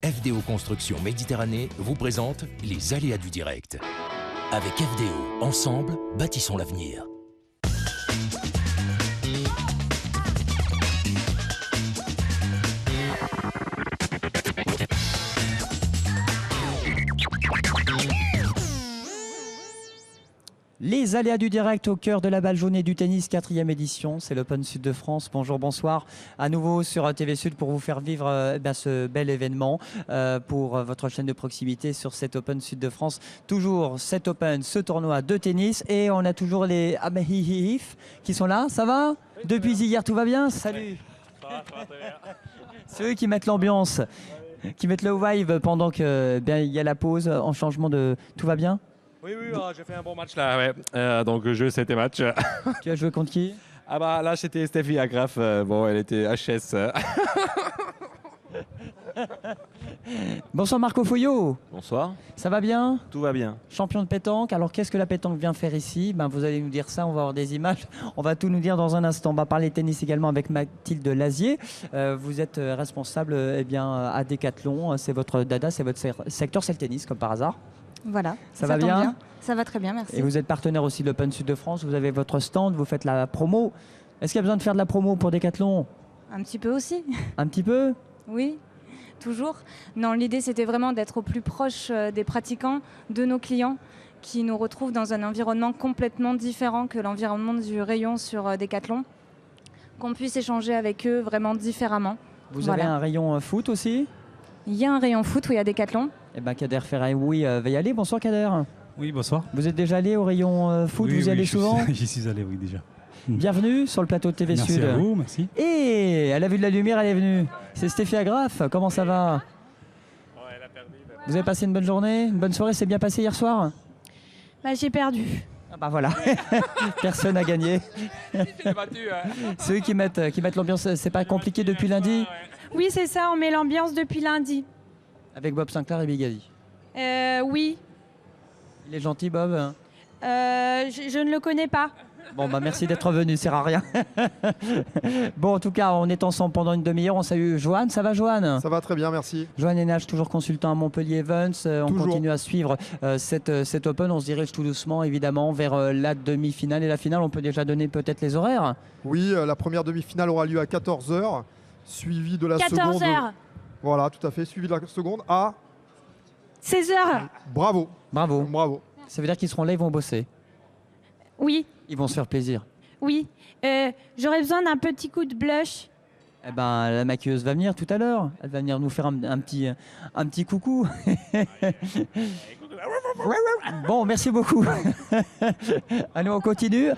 FDO Construction Méditerranée vous présente les aléas du direct. Avec FDO, ensemble, bâtissons l'avenir. Les aléas du direct au cœur de la balle jaune et du tennis, 4e édition, c'est l'Open Sud de France. Bonjour, bonsoir, à nouveau sur TV Sud pour vous faire vivre ce bel événement pour votre chaîne de proximité sur cet Open Sud de France. Toujours cet Open, ce tournoi de tennis, et on a toujours les Amahihif qui sont là. Ça va? Depuis hier, tout va bien? Salut. Ça va très bien. C'est eux qui mettent l'ambiance, qui mettent le vibe pendant que il y a la pause en changement de... Tout va bien? Oui, j'ai fait un bon match là, ouais. Donc je c'était match. Tu as joué contre qui? Ah bah là c'était Steffi Agraf, bon elle était HS. Bonsoir Marco Foyot. Bonsoir. Ça va bien? Tout va bien. Champion de pétanque. Alors qu'est-ce que la pétanque vient faire ici? Vous allez nous dire ça, on va avoir des images. On va tout nous dire dans un instant. On va parler tennis également avec Mathilde Lazier. Vous êtes responsable à Décathlon. C'est votre dada, c'est votre secteur, c'est le tennis comme par hasard. Voilà. Ça va bien? Ça va très bien, merci. Et vous êtes partenaire aussi de l'Open Sud de France. Vous avez votre stand, vous faites la promo. Est-ce qu'il y a besoin de faire de la promo pour Décathlon? Un petit peu aussi. Un petit peu? Oui, toujours. Non, l'idée c'était vraiment d'être au plus proche des pratiquants, de nos clients, qui nous retrouvent dans un environnement complètement différent que l'environnement du rayon sur Décathlon. Qu'on puisse échanger avec eux vraiment différemment. Vous avez un rayon foot aussi? Il y a un rayon foot, oui, à Décathlon. Eh bien, Kader Ferraoui va y aller. Bonsoir Kader. Oui, bonsoir. Vous êtes déjà allé au rayon foot? Oui, vous y allez souvent? J'y suis allé, oui, déjà. Bienvenue sur le plateau de TV Sud. Merci à vous, merci. Et elle a vu de la lumière, elle est venue. C'est Stéphie Agraf, comment ça va? Ouais, elle a perdu. Vous avez passé une bonne journée? Une bonne soirée? C'est bien passé hier soir? J'ai perdu. Ah bah voilà, personne n'a gagné. J'ai battu. Ceux qui mettent l'ambiance, c'est pas compliqué depuis lundi? Oui, c'est ça, on met l'ambiance depuis lundi. Avec Bob Sinclair et Bigadi. Oui. Il est gentil, Bob? Je ne le connais pas. Bon, merci d'être venu, ça sert à rien. Bon, en tout cas, on est ensemble pendant une demi-heure. On salue Joanne. Ça va, Joanne? Ça va très bien, merci. Joanne Hénage, toujours consultant à Montpellier Events. On Toujours. continue à suivre cet Open. On se dirige tout doucement, évidemment, vers la demi-finale et la finale. On peut déjà donner peut-être les horaires? Oui, la première demi-finale aura lieu à 14h, suivie de la 14 seconde. heures. Voilà, tout à fait, suivie de la seconde à... 16 heures. Bravo. Bravo. Bravo. Ça veut dire qu'ils seront là, ils vont bosser. Oui, Ils vont se faire plaisir. oui. J'aurais besoin d'un petit coup de blush. Eh ben, la maquilleuse va venir tout à l'heure. Elle va venir nous faire un petit coucou. Bon, merci beaucoup. Allez, on continue.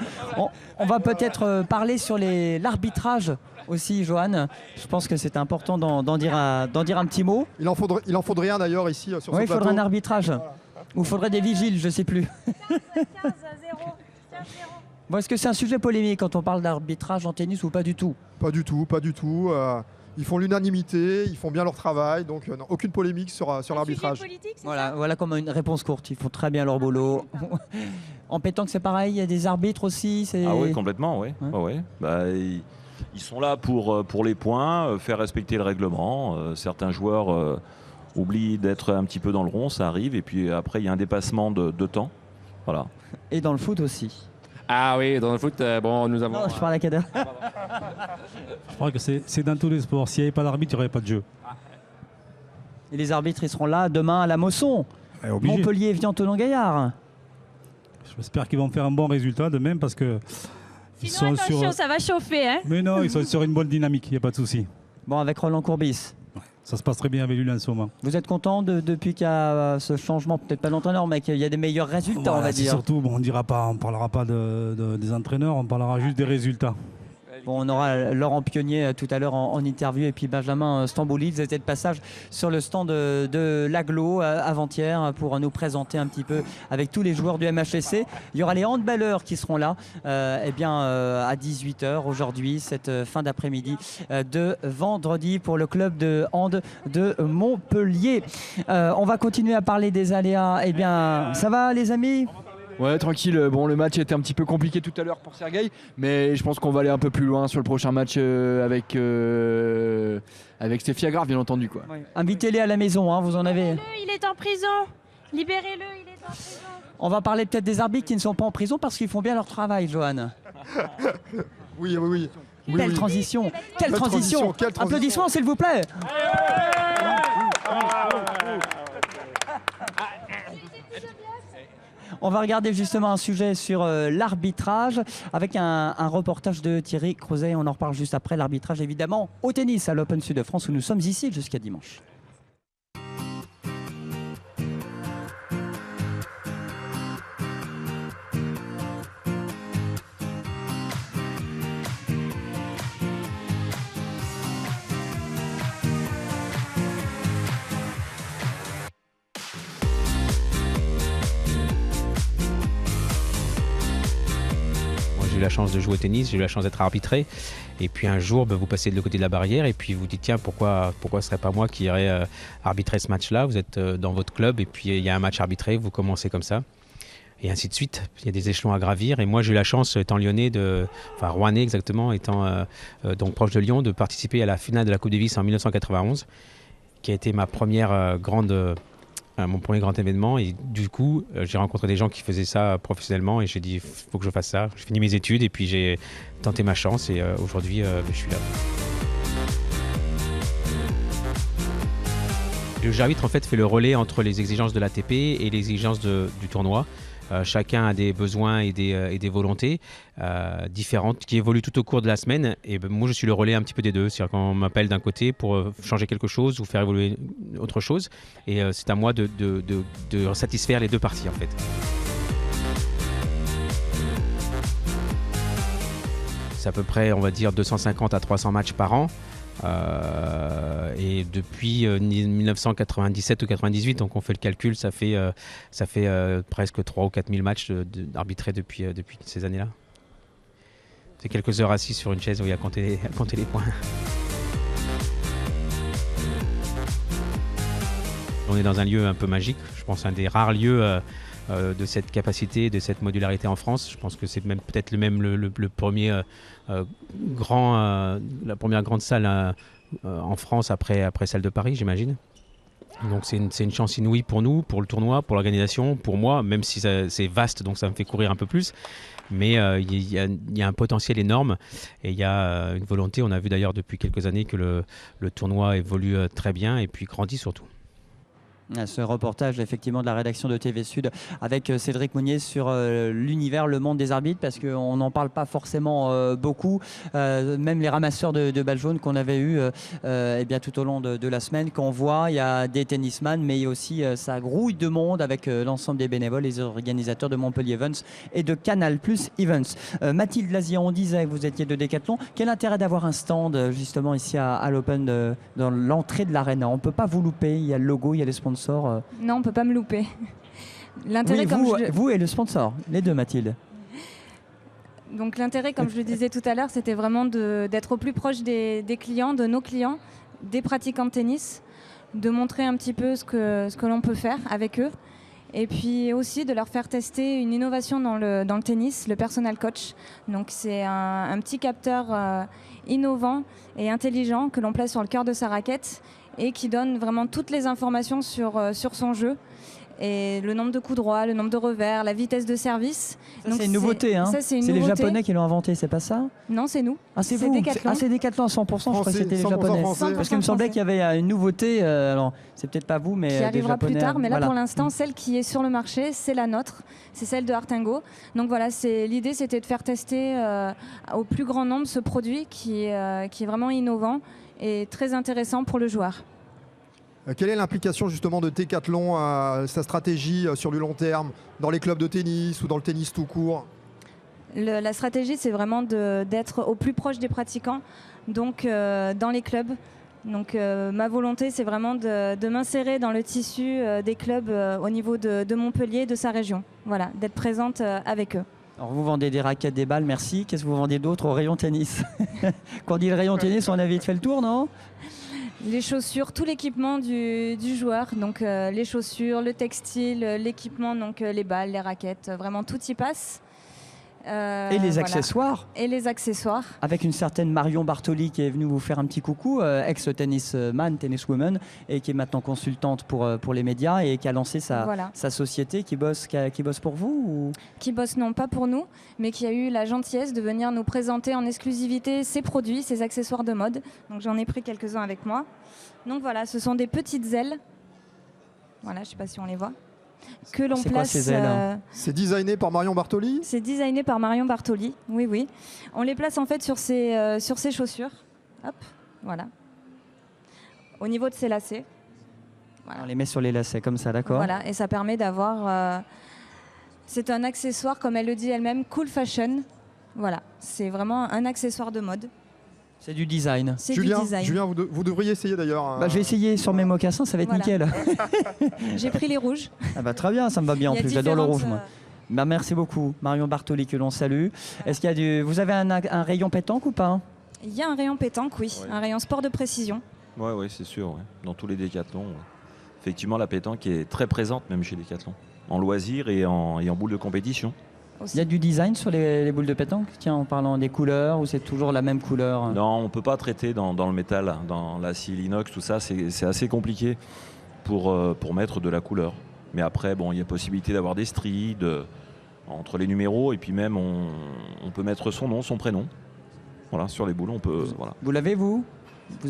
On va peut-être parler sur l'arbitrage aussi, Johan. Je pense que c'est important d'en dire un petit mot. Il en faudrait un d'ailleurs ici sur ce Oui, il plateau. faudrait un arbitrage. Ou il faudrait des vigiles, je ne sais plus. 15 à 0. Bon, est-ce que c'est un sujet polémique quand on parle d'arbitrage en tennis ou pas du tout? Pas du tout, pas du tout. Ils font l'unanimité, ils font bien leur travail, donc non, aucune polémique sur l'arbitrage. Voilà comme une réponse courte. Ils font très bien leur boulot. En pétanque, c'est pareil. Il y a des arbitres aussi. Ah oui, complètement, oui. Ouais. Ouais. Bah, ils sont là pour les points, faire respecter le règlement. Certains joueurs oublient d'être un petit peu dans le rond, ça arrive. Et puis après, il y a un dépassement de temps. Voilà. Et dans le foot aussi. Ah oui, dans le foot, nous avons... Non, je parle à Kader. Je crois que c'est dans tous les sports. S'il n'y avait pas d'arbitre, il n'y aurait pas de jeu. Et les arbitres, ils seront là demain à la Mosson. Obligé. Montpellier, Vian-Tonon-Gaillard. J'espère qu'ils vont faire un bon résultat demain parce que... Sinon, attention, ça va chauffer. Hein. Mais non, ils sont sur une bonne dynamique, il n'y a pas de souci. Bon, avec Roland Courbis. Ça se passe très bien avec lui en ce moment. Vous êtes content depuis qu'il y a ce changement, peut-être pas d'entraîneur, mais qu'il y a des meilleurs résultats, on va C'est dire. surtout, on ne parlera pas des entraîneurs, on parlera juste des résultats. Bon, on aura Laurent Pionnier tout à l'heure en interview et puis Benjamin Stambouli. Ils étaient de passage sur le stand de l'Aglo avant-hier pour nous présenter un petit peu avec tous les joueurs du MHSC. Il y aura les handballeurs qui seront là à 18h aujourd'hui, cette fin d'après-midi de vendredi pour le club de hand de Montpellier. On va continuer à parler des aléas. Ça va les amis? Ouais, tranquille. Bon, le match était un petit peu compliqué tout à l'heure pour Sergueï, mais je pense qu'on va aller un peu plus loin sur le prochain match avec Steffi Agrard, bien entendu. Quoi. Ouais. Invitez-les à la maison, hein, vous en avez. Libérez-le, il est en prison. Libérez-le, il est en prison. On va parler peut-être des arbitres qui ne sont pas en prison parce qu'ils font bien leur travail, Johan. Oui. Quelle transition. Quelle transition. Applaudissements, s'il vous plaît. On va regarder justement un sujet sur l'arbitrage avec un reportage de Thierry Crozet. On en reparle juste après. L'arbitrage, évidemment, au tennis à l'Open Sud de France où nous sommes ici jusqu'à dimanche. J'ai eu la chance de jouer au tennis, j'ai eu la chance d'être arbitré. Et puis un jour, vous passez de l'autre côté de la barrière et puis vous dites tiens, pourquoi ce serait pas moi qui irais arbitrer ce match-là. Vous êtes dans votre club et puis il y a un match arbitré, vous commencez comme ça. Et ainsi de suite. Il y a des échelons à gravir. Et moi, j'ai eu la chance, étant lyonnais, rouennais exactement, étant donc proche de Lyon, de participer à la finale de la Coupe Davis en 1991, qui a été mon premier grand événement. Et du coup, j'ai rencontré des gens qui faisaient ça professionnellement et j'ai dit, il faut que je fasse ça. J'ai fini mes études et puis j'ai tenté ma chance et aujourd'hui, je suis là. Le juge arbitre en fait le relais entre les exigences de l'ATP et les exigences du tournoi. Chacun a des besoins et des volontés différentes qui évoluent tout au cours de la semaine. Et moi, je suis le relais un petit peu des deux. C'est-à-dire qu'on m'appelle d'un côté pour changer quelque chose ou faire évoluer autre chose. Et c'est à moi de satisfaire les deux parties, en fait. C'est à peu près, on va dire, 250 à 300 matchs par an. Et depuis 1997 ou 98, donc on fait le calcul, ça fait presque 3 ou 4 000 matchs arbitrés depuis ces années-là. C'est quelques heures assis sur une chaise où il y a à compter les points. On est dans un lieu un peu magique, je pense un des rares lieux de cette capacité, de cette modularité en France. Je pense que c'est même peut-être le premier la première grande salle en France après celle de Paris, j'imagine. Donc c'est une chance inouïe pour nous, pour le tournoi, pour l'organisation, pour moi, même si c'est vaste, donc ça me fait courir un peu plus. Mais il y a un potentiel énorme et il y a une volonté. On a vu d'ailleurs depuis quelques années que le tournoi évolue très bien et puis grandit surtout. Ce reportage effectivement de la rédaction de TV Sud avec Cédric Mounier sur l'univers, le monde des arbitres, parce qu'on n'en parle pas forcément beaucoup. Même les ramasseurs de balles jaunes qu'on avait eu bien tout au long de la semaine, qu'on voit, il y a des tennisman, mais il y a aussi ça grouille de monde avec l'ensemble des bénévoles, les organisateurs de Montpellier Events et de Canal+ Events. Mathilde Lazier, on disait que vous étiez de Décathlon. Quel intérêt d'avoir un stand justement ici à l'Open dans l'entrée de l'arène? On ne peut pas vous louper, il y a le logo, il y a les sponsors. Non, on ne peut pas me louper. L'intérêt, vous et le sponsor, les deux, Mathilde. Donc l'intérêt, comme je le disais tout à l'heure, c'était vraiment d'être au plus proche des clients, de nos clients, des pratiquants de tennis, de montrer un petit peu ce que l'on peut faire avec eux. Et puis aussi de leur faire tester une innovation dans le tennis, le personal coach. Donc c'est un petit capteur innovant et intelligent que l'on place sur le cœur de sa raquette et qui donne vraiment toutes les informations sur son jeu. Et le nombre de coups droits, le nombre de revers, la vitesse de service. C'est une nouveauté, hein. C'est les Japonais qui l'ont inventé, c'est pas ça? Non, c'est nous. Ah, c'est vous. Décathlon. Ah, c'est Décathlon à 100%, je crois que c'était les Japonais. Parce qu'il me semblait qu'il y avait une nouveauté, alors c'est peut-être pas vous, mais qui arrivera plus tard, mais là voilà. Pour l'instant, celle qui est sur le marché, c'est la nôtre, c'est celle de Artengo. Donc voilà, l'idée c'était de faire tester au plus grand nombre ce produit qui est vraiment innovant et très intéressant pour le joueur. Quelle est l'implication justement de Décathlon, sa stratégie sur du long terme, dans les clubs de tennis ou dans le tennis tout court? La stratégie, c'est vraiment d'être au plus proche des pratiquants, donc dans les clubs. Donc ma volonté, c'est vraiment de m'insérer dans le tissu des clubs au niveau de Montpellier, de sa région. Voilà, d'être présente avec eux. Alors vous vendez des raquettes, des balles, merci. Qu'est-ce que vous vendez d'autre au rayon tennis? Quand on dit le rayon tennis, on a vite fait le tour, non? Les chaussures, tout l'équipement du joueur, donc les chaussures, le textile, l'équipement, donc les balles, les raquettes, vraiment tout y passe. Et les accessoires. Et les accessoires. Avec une certaine Marion Bartoli qui est venue vous faire un petit coucou, ex-tennisman, tenniswoman, et qui est maintenant consultante pour les médias et qui a lancé sa société qui bosse pour vous ou... Qui bosse non pas pour nous, mais qui a eu la gentillesse de venir nous présenter en exclusivité ses produits, ses accessoires de mode. Donc j'en ai pris quelques-uns avec moi. Donc voilà, ce sont des petites ailes. Voilà, je ne sais pas si on les voit. Que l'on place. Quoi, ces ailes C'est designé par Marion Bartoli. C'est designé par Marion Bartoli, oui. On les place en fait sur ses chaussures. Hop, voilà. Au niveau de ses lacets. Voilà. On les met sur les lacets comme ça, d'accord. Voilà, et ça permet d'avoir... c'est un accessoire, comme elle le dit elle-même, cool fashion. Voilà, c'est vraiment un accessoire de mode. C'est du design. C'est Julien, du design. Julien, vous devriez essayer d'ailleurs. Je vais essayer sur mes mocassins, ça va être nickel. J'ai pris les rouges. Très bien, ça me va bien en plus. J'adore le rouge, moi. Merci beaucoup, Marion Bartoli, que l'on salue. Est-ce qu'il y a vous avez un rayon pétanque ou pas? Il y a un rayon pétanque, oui. Un rayon sport de précision. Oui, c'est sûr. Ouais. Dans tous les décathlons, effectivement, la pétanque est très présente, même chez Décathlon, en loisirs et en boule de compétition. Il y a du design sur les boules de pétanque, tiens, en parlant des couleurs, ou c'est toujours la même couleur? Non, on ne peut pas traiter dans le métal, dans l'acier, l'inox, tout ça, c'est assez compliqué pour mettre de la couleur. Mais après, il y a possibilité d'avoir des stries entre les numéros, et puis même on peut mettre son nom, son prénom. Voilà, sur les boules, on peut... Voilà. Vous l'avez, vous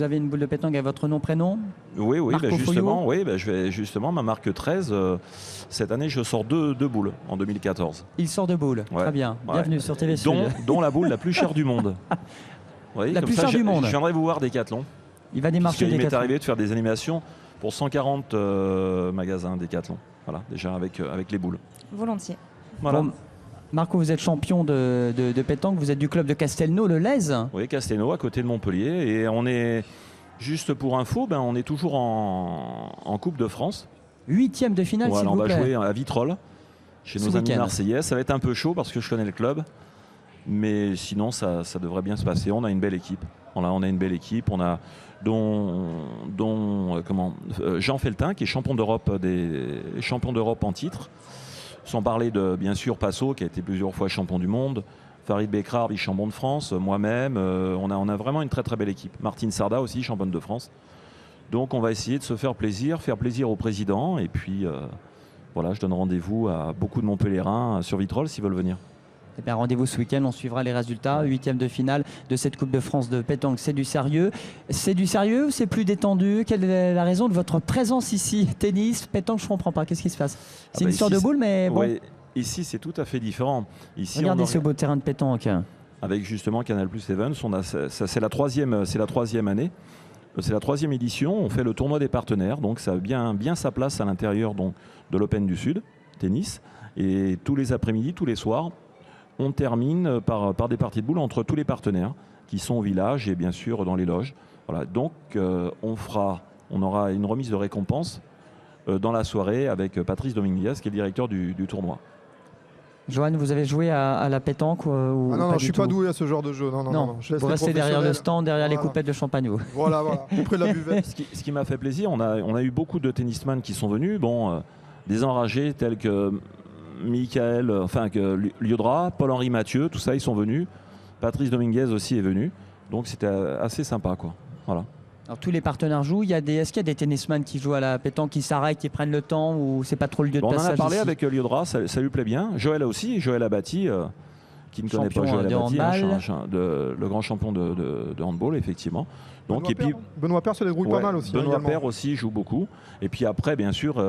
avez une boule de pétanque avec votre nom, prénom? Oui, justement, ma marque 13, cette année, je sors deux boules en 2014. Il sort de boules, très bien. Bienvenue sur TV Sud. Dont la boule la plus chère du monde. La plus chère du monde. Je viendrai vous voir Décathlon. Il va démarcher Décathlon. Il m'est arrivé de faire des animations pour 140 magasins Décathlon. Voilà, déjà avec les boules. Volontiers. Voilà. Bon, Marco, vous êtes champion de pétanque, vous êtes du club de Castelnau, le Lez. Oui, Castelnau, à côté de Montpellier. Et on est, juste pour info, on est toujours en Coupe de France. 8e de finale, s'il vous plaît. On va jouer à Vitrolles, chez nos amis marseillais. Ça va être un peu chaud parce que je connais le club. Mais sinon, ça devrait bien se passer. On a une belle équipe. On a une belle équipe. On a Jean Feltin, qui est champion d'Europe en titre. Sans parler de, bien sûr, Passo, qui a été plusieurs fois champion du monde. Farid Bekrar, vice-champion de France. Moi-même. On a vraiment une très très belle équipe. Martine Sarda aussi, championne de France. Donc on va essayer de se faire plaisir au président. Et puis, je donne rendez-vous à beaucoup de Montpellierins sur Vitrolles s'ils veulent venir. Eh bien, rendez-vous ce week-end, on suivra les résultats. 8e de finale de cette Coupe de France de pétanque. C'est du sérieux. C'est du sérieux ou c'est plus détendu? Quelle est la raison de votre présence ici? Tennis, pétanque, je ne comprends pas. Qu'est-ce qui se passe? C'est une histoire de boule, mais bon. Ouais, ici, c'est tout à fait différent. Ici, regardez ce beau terrain de pétanque. Avec justement Canal+ Events, c'est la troisième année. C'est la 3e édition. On fait le tournoi des partenaires. Donc ça a bien sa place à l'intérieur de l'Open du Sud, tennis. Et tous les après-midi, tous les soirs, on termine par des parties de boules entre tous les partenaires qui sont au village et bien sûr dans les loges. Voilà. Donc on aura une remise de récompense dans la soirée avec Patrice Dominguez qui est le directeur du tournoi. Johan, vous avez joué à la pétanque ou non, je ne suis pas tout doué à ce genre de jeu. Non. Vous restez derrière le stand, derrière les coupettes de champagne. Voilà, auprès de la buvette. Ce qui m'a fait plaisir, on a eu beaucoup de tennisman qui sont venus. Des enragés tels que Liodra, Paul-Henri Mathieu, tout ça, ils sont venus. Patrice Dominguez aussi est venu. Donc c'était assez sympa, quoi. Voilà. Alors tous les partenaires jouent. Est-ce qu'il y a des tennisman qui jouent à la pétanque, qui s'arrêtent, qui prennent le temps, ou c'est pas trop le lieu de passage? On en a parlé ici avec Liodra, ça lui plaît bien. Joël aussi, Joël Abati, qui ne connaît pas Joël Abati, le grand champion de handball, effectivement. Benoît Paire se débrouille pas mal aussi. Benoît Paire aussi joue beaucoup. Et puis après, bien sûr,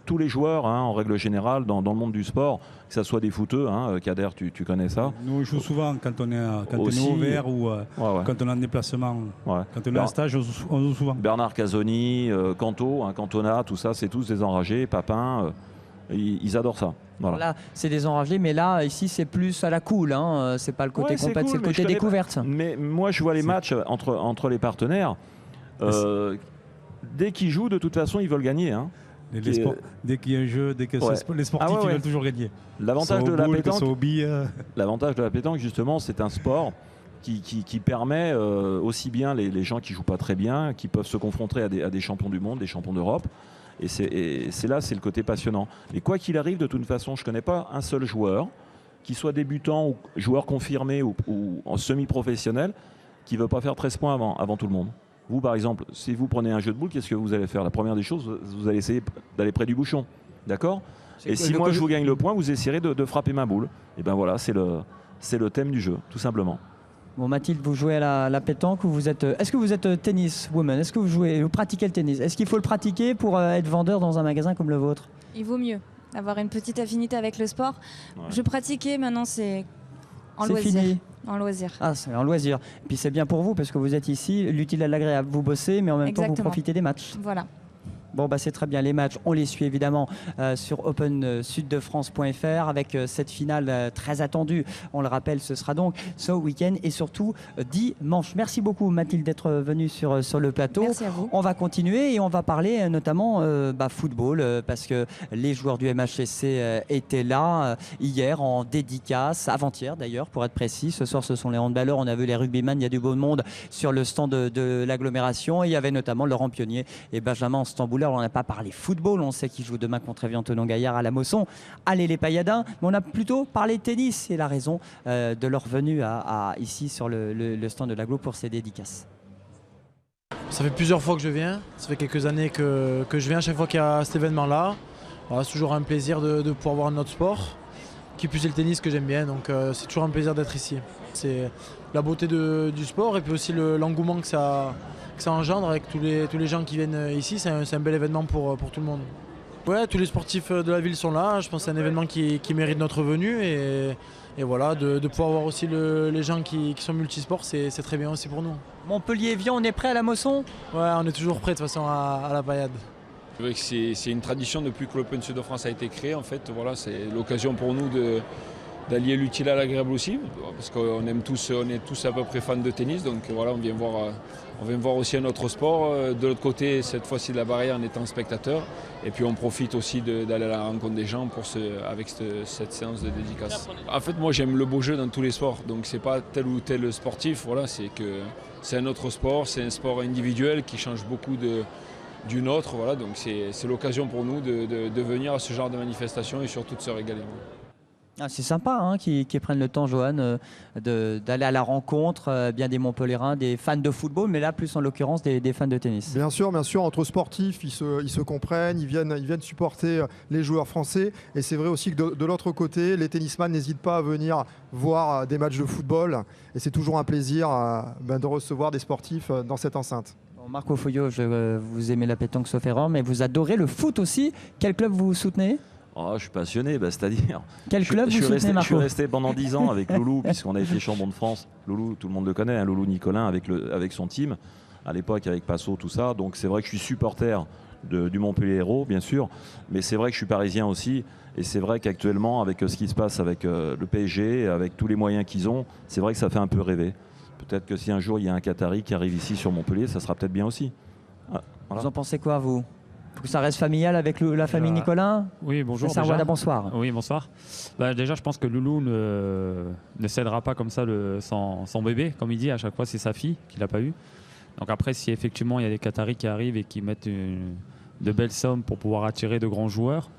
tous les joueurs, en règle générale, dans le monde du sport, que ce soit des footeux, Kader, tu connais ça. Nous, on joue souvent quand on est au vert ou quand on est en déplacement. Ouais. Quand on est en stage, on joue souvent. Bernard Casoni, Canto, Cantona, tout ça, c'est tous des enragés. Papin, ils adorent ça. Voilà. Là, c'est des enragés, mais là, ici, c'est plus à la cool. C'est pas le côté compète, c'est le côté découverte. Mais moi, je vois les matchs entre les partenaires. Dès qu'ils jouent, de toute façon, ils veulent gagner. Dès qu'il y a un jeu, les sportifs ils veulent toujours gagner. L'avantage de la pétanque, justement, c'est un sport qui permet aussi bien les gens qui jouent pas très bien, qui peuvent se confronter à des champions du monde, des champions d'Europe. Et c'est là, c'est le côté passionnant. Mais quoi qu'il arrive, de toute façon, je ne connais pas un seul joueur, qui soit débutant ou joueur confirmé ou en semi-professionnel, qui ne veut pas faire 13 points avant tout le monde. Vous, par exemple, si vous prenez un jeu de boules, qu'est-ce que vous allez faire? La première des choses, vous allez essayer d'aller près du bouchon. D'accord? Et si moi je vous gagne le point, vous essayerez de frapper ma boule. Et ben voilà, c'est le thème du jeu, tout simplement. Bon, Mathilde, vous jouez à la pétanque ou vous êtes... Est-ce que vous êtes tennis woman? Est-ce que vous pratiquez le tennis? Est-ce qu'il faut le pratiquer pour être vendeur dans un magasin comme le vôtre? Il vaut mieux avoir une petite affinité avec le sport. Ouais. Je pratiquais, maintenant c'est en loisir. Fini. En loisir. Ah, c'est en loisir. Et puis c'est bien pour vous parce que vous êtes ici, l'utile à l'agréable. Vous bossez, mais en même temps vous profitez des matchs. Voilà. Bon, bah, c'est très bien. Les matchs, on les suit évidemment sur opensud-de-france.fr avec cette finale très attendue. On le rappelle, ce sera donc ce week-end et surtout dimanche. Merci beaucoup Mathilde d'être venue sur le plateau. Merci à vous. On va continuer et on va parler notamment football parce que les joueurs du MHSC étaient là hier en dédicace, avant-hier d'ailleurs pour être précis. Ce soir, ce sont les handballeurs. On a vu les rugbyman, il y a du beau monde sur le stand de l'agglomération. Et il y avait notamment Laurent Pionnier et Benjamin Stamboulin. On n'a pas parlé football, on sait qu'ils jouent demain contre Evian-Tonon-Gaillard à la Mosson. Allez les Pailladins, mais on a plutôt parlé tennis. C'est la raison de leur venue ici sur le stand de l'Aglo pour ces dédicaces. Ça fait plusieurs fois que je viens, ça fait quelques années que je viens chaque fois qu'il y a cet événement-là. Voilà, c'est toujours un plaisir de pouvoir voir un autre sport, qui plus c'est le tennis que j'aime bien, donc c'est toujours un plaisir d'être ici. C'est la beauté du sport et puis aussi l'engouement que ça engendre avec tous les gens qui viennent ici. C'est un bel événement pour tout le monde. Ouais, tous les sportifs de la ville sont là. Je pense que c'est un événement qui mérite notre venue. Et voilà, de pouvoir voir aussi les gens qui sont multisports, c'est très bien aussi pour nous. Montpellier-Evian, on est prêt à la Mosson? Ouais, on est toujours prêt de toute façon à la paillade. C'est une tradition depuis que l'Open Sud de France a été créé. En fait, voilà, c'est l'occasion pour nous d'allier l'utile à l'agréable aussi, parce qu'on est tous à peu près fans de tennis, donc voilà, on vient voir aussi un autre sport. De l'autre côté, cette fois-ci de la barrière, en étant spectateur, et puis on profite aussi d'aller à la rencontre des gens avec cette séance de dédicace. En fait, moi j'aime le beau jeu dans tous les sports, donc c'est pas tel ou tel sportif, voilà, c'est un autre sport, c'est un sport individuel qui change beaucoup d'une autre, voilà, donc c'est l'occasion pour nous de venir à ce genre de manifestation et surtout de se régaler. Ah, c'est sympa hein, qu'ils prennent le temps, Johan, d'aller à la rencontre bien des Montpelliérains, des fans de football, mais là plus en l'occurrence des fans de tennis. Bien sûr, entre sportifs, ils se comprennent, ils viennent supporter les joueurs français. Et c'est vrai aussi que de l'autre côté, les tennisman n'hésitent pas à venir voir des matchs de football. Et c'est toujours un plaisir de recevoir des sportifs dans cette enceinte. Marco Foyot, vous aimez la pétanque sauf erreur, mais vous adorez le foot aussi. Quel club vous soutenez ? Oh, je suis passionné, c'est-à-dire... Quel club vous soutenez, Marco ? Je suis resté pendant 10 ans avec Loulou, puisqu'on a été champion de France. Loulou, tout le monde le connaît, hein, Loulou Nicolin avec son team, à l'époque avec Passot, tout ça. Donc c'est vrai que je suis supporter du Montpellier Hérault, bien sûr, mais c'est vrai que je suis parisien aussi. Et c'est vrai qu'actuellement, avec ce qui se passe avec le PSG, avec tous les moyens qu'ils ont, c'est vrai que ça fait un peu rêver. Peut-être que si un jour il y a un Qatari qui arrive ici sur Montpellier, ça sera peut-être bien aussi. Ah, voilà. Vous en pensez quoi, vous ? Faut que ça reste familial avec la famille Nicolin. Oui, bonjour. Bonsoir. Oui, bonsoir. Déjà, je pense que Loulou ne cédera pas comme ça son bébé. Comme il dit, à chaque fois, c'est sa fille qu'il n'a pas eu. Donc après, si effectivement il y a des Qataris qui arrivent et qui mettent de belles sommes pour pouvoir attirer de grands joueurs,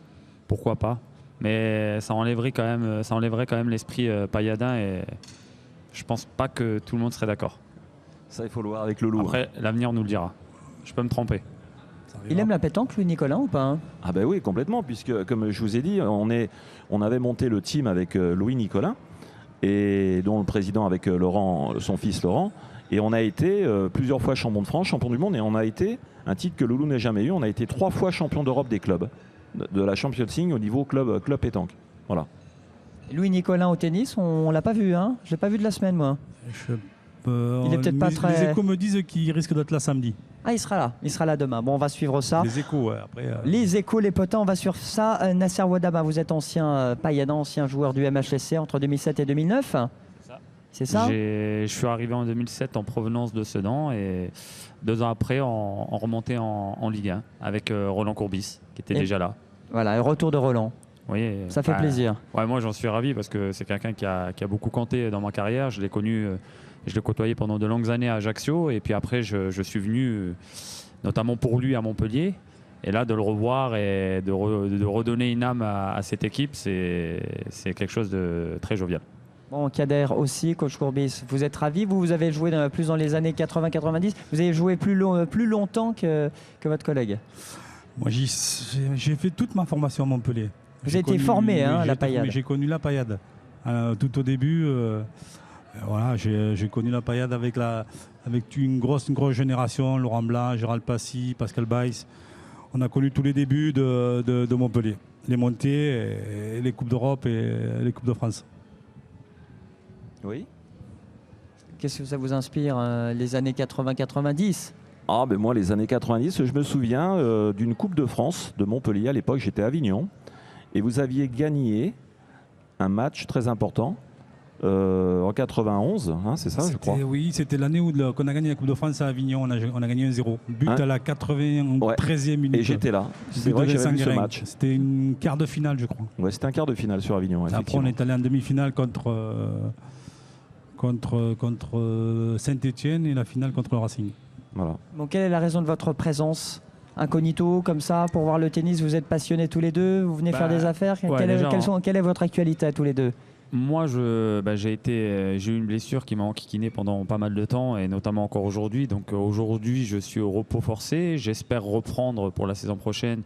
pourquoi pas. Mais ça enlèverait quand même l'esprit pailladin et je pense pas que tout le monde serait d'accord. Ça, il faut le voir avec Loulou. Après, l'avenir nous le dira. Je peux me tromper. Il aime la pétanque, lui, Nicolin, ou pas? Ah ben oui, complètement, puisque comme je vous ai dit, on avait monté le team avec Louis Nicolin, et dont le président avec Laurent, son fils Laurent, et on a été plusieurs fois champion de France, champion du monde, et on a été, un titre que Loulou n'a jamais eu, on a été 3 fois champion d'Europe des clubs, de la Champions League au niveau club pétanque. Voilà. Louis Nicolin au tennis, on l'a pas vu, hein? Je l'ai pas vu de la semaine, moi. Il est peut-être pas très... Les échos me disent qu'il risque d'être là samedi. Ah, il sera là demain. Bon, on va suivre ça. Les échos, ouais, après. Les échos, les potins, on va suivre ça. Nasser Ouadaba, vous êtes ancien pailladin, ancien joueur du MHSC entre 2007 et 2009. C'est ça? Je suis arrivé en 2007 en provenance de Sedan et 2 ans après, on remontait en Ligue 1 avec Roland Courbis, qui était déjà là. Voilà, le retour de Roland. Oui, ça fait plaisir. Ouais, moi, j'en suis ravi parce que c'est quelqu'un qui a beaucoup compté dans ma carrière. Je l'ai connu Je l'ai côtoyé pendant de longues années à Ajaccio et puis après je suis venu notamment pour lui à Montpellier. Et là, de le revoir et de redonner une âme à cette équipe, c'est quelque chose de très jovial. Bon, Kader aussi, coach Courbis, vous êtes ravi, vous avez joué plus dans les années 80-90, vous avez joué plus longtemps que votre collègue. Moi, j'ai fait toute ma formation à Montpellier. Vous avez été formé à la Paillade. J'ai connu la Paillade. Tout au début, voilà, j'ai connu la Paillade avec une grosse génération, Laurent Blanc, Gérald Passy, Pascal Baïs. On a connu tous les débuts de Montpellier, les montées, et les Coupes d'Europe et les Coupes de France. Oui. Qu'est-ce que ça vous inspire, les années 80-90 ? Ah ben moi, les années 90, je me souviens d'une Coupe de France de Montpellier. À l'époque, j'étais à Avignon. Et vous aviez gagné un match très important en 91, hein, c'est ça, je crois. Oui, c'était l'année où qu'on a gagné la Coupe de France à Avignon. On a gagné 1-0. But à la 93e minute. Et j'étais là. C'est vrai que j'avais vu ce match. C'était une quart de finale, je crois. Ouais, c'était un quart de finale sur Avignon. Après, on est allé en demi-finale contre Saint-Etienne et la finale contre le Racing. Voilà. Bon, quelle est la raison de votre présence incognito comme ça pour voir le tennis? Vous êtes passionnés tous les deux, vous venez faire des affaires. Quelle est votre actualité à tous les deux? Moi, j'ai eu une blessure qui m'a enquiquiné pendant pas mal de temps et notamment encore aujourd'hui. Donc aujourd'hui, je suis au repos forcé. J'espère reprendre pour la saison prochaine,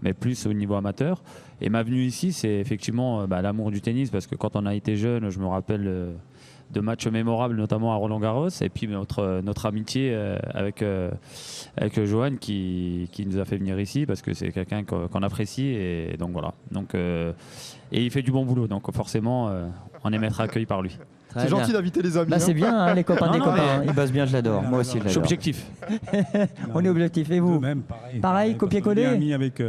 mais plus au niveau amateur. Et ma venue ici, c'est effectivement l'amour du tennis parce que quand on a été jeune, je me rappelle de matchs mémorables, notamment à Roland-Garros, et puis notre amitié avec Johan qui nous a fait venir ici parce que c'est quelqu'un qu'on apprécie et donc voilà. Donc, et il fait du bon boulot, donc forcément on aime être accueilli par lui. C'est gentil d'inviter les amis. C'est bien, les copains des copains. Ils bossent bien, je l'adore. Moi aussi, je l'adore. Je suis objectif. On est objectif. Et vous? Même, pareil, copier-coller. On est amis avec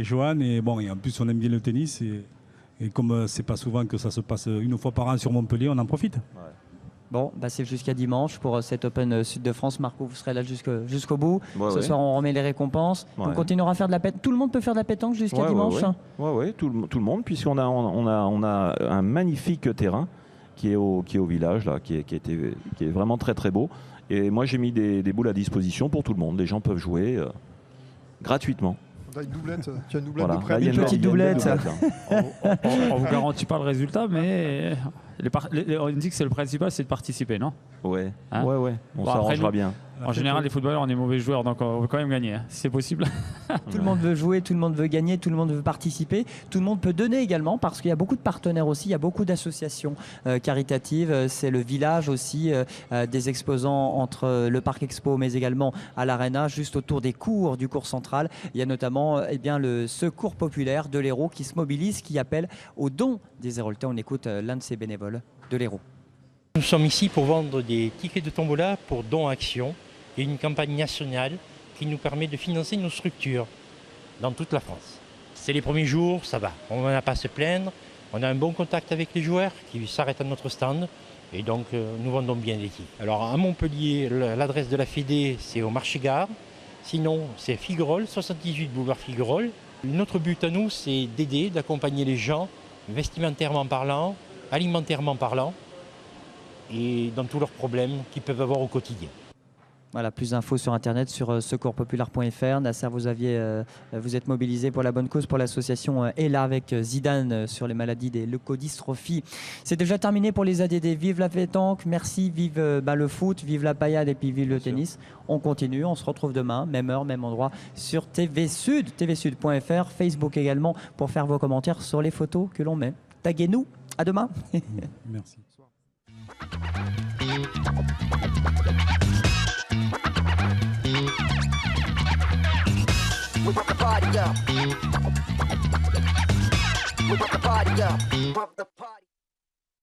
Johan et bon, et en plus on aime bien le tennis et comme c'est pas souvent que ça se passe une fois par an sur Montpellier, on en profite. Ouais. Bon, c'est jusqu'à dimanche pour cet Open Sud de France. Marco, vous serez là jusqu'au bout. Ce soir, on remet les récompenses. On continuera à faire de la pétanque. Tout le monde peut faire de la pétanque jusqu'à dimanche. Oui, tout le monde, puisqu'on a un magnifique terrain qui est au village, là, qui est vraiment très très beau. Et moi, j'ai mis des boules à disposition pour tout le monde. Les gens peuvent jouer gratuitement. Tu as une doublette de près. Une petite doublette. On vous garantit pas le résultat, mais on dit que c'est le principal, c'est de participer, non? Ouais. On s'arrangera bien. En général, les footballeurs, on est mauvais joueurs, donc on veut quand même gagner, hein, si c'est possible. Tout le monde veut jouer, tout le monde veut gagner, tout le monde veut participer, tout le monde peut donner également, parce qu'il y a beaucoup de partenaires aussi, il y a beaucoup d'associations caritatives. C'est le village aussi, des exposants entre le Parc Expo, mais également à l'Arena, juste autour du cours central. Il y a notamment le Secours populaire de l'Hérault qui se mobilise, qui appelle au don des Héraultais. On écoute l'un de ces bénévoles de l'Hérault. Nous sommes ici pour vendre des tickets de tombola pour Don Action et une campagne nationale qui nous permet de financer nos structures dans toute la France. C'est les premiers jours, ça va, on n'en a pas à se plaindre, on a un bon contact avec les joueurs qui s'arrêtent à notre stand et donc nous vendons bien des tickets. Alors à Montpellier, l'adresse de la Fédé c'est au Marché-Gare, sinon c'est Figuerolles, 78 boulevard Figuerolles. Notre but à nous c'est d'aider, d'accompagner les gens vestimentairement parlant, alimentairement parlant, et dans tous leurs problèmes qu'ils peuvent avoir au quotidien. Voilà, plus d'infos sur internet sur secourspopulaire.fr. Nasser, vous êtes mobilisé pour la bonne cause, pour l'association ELA avec Zidane sur les maladies des leucodystrophies. C'est déjà terminé pour les ADD. Vive la pétanque, merci, vive le foot, vive la paillade et puis vive le tennis. On continue, on se retrouve demain, même heure, même endroit sur TV Sud, tvsud.fr, Facebook également pour faire vos commentaires sur les photos que l'on met. Taguez-nous, à demain. Merci. We pump the party up. We pump the party up. Pump the party.